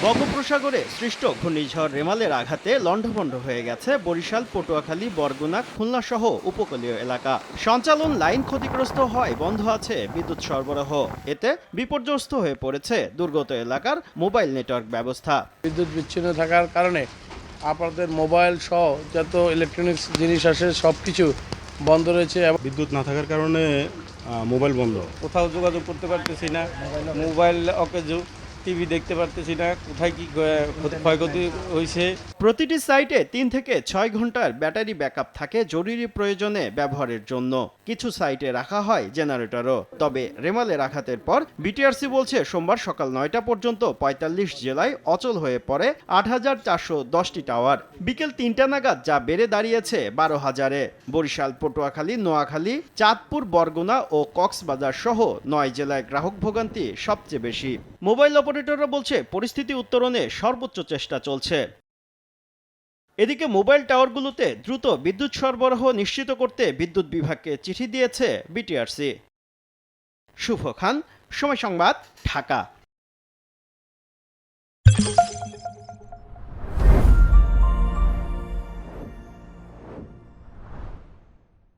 বঙ্গোপসাগরে সৃষ্ট ঘূর্ণিঝড় রেমালের আঘাতে লণ্ডভণ্ড হয়ে গেছে বরিশাল, পটুয়াখালী, বরগুনা, খুলনা সহ উপকূলীয় এলাকা। সঞ্চালন লাইন ক্ষতিগ্রস্ত হয়, বন্ধ আছে বিদ্যুৎ সরবরাহ। এতে বিপর্যস্ত হয়ে পড়েছে দুর্গত এলাকার মোবাইল নেটওয়ার্ক ব্যবস্থা। বিদ্যুৎ বিচ্ছিন্ন থাকার কারণে আপনাদের মোবাইল সহ যত ইলেকট্রনিক্স জিনিস আসে সব কিছু বন্ধ রয়েছে। বিদ্যুৎ না থাকার কারণে মোবাইল বন্ধ। কোথাও যোগাযোগ করতে পারতেছি না, মোবাইল অকেজ, টিভি দেখতে পারতেছি না, কোথায় কি ক্ষয়ক্ষতি হয়েছে। প্রতিটি সাইটে 3 থেকে 6 ঘন্টার ব্যাটারি ব্যাকআপ থাকে জরুরি প্রয়োজনে ব্যবহারের জন্য। কিছু সাইটে রাখা হয় জেনারেটরও। তবে রেমালের আঘাতের পর বিটিআরসি বলছে সোমবার সকাল 9টা পর্যন্ত 45 জেলায় অচল হয়ে পড়ে 8,410টি টাওয়ার। বিকেল 3টা নাগাদ যা বেড়ে দাঁড়িয়েছে 12,000-এ। বরিশাল, পটুয়াখালী, নোয়াখালী, চাঁদপুর, বরগুনা ও কক্সবাজার সহ 9 জেলায় গ্রাহক ভোগান্তি সবচেয়ে বেশি। মোবাইল অপারেটররা বলছে পরিস্থিতি উত্তরণে সর্বোচ্চ চেষ্টা চলছে। এদিকে মোবাইল টাওয়ারগুলোতে দ্রুত বিদ্যুৎ সরবরাহ নিশ্চিত করতে বিদ্যুৎ বিভাগকে চিঠি দিয়েছে বিটিআরসি। শুভ খান, সময় সংবাদ, ঢাকা।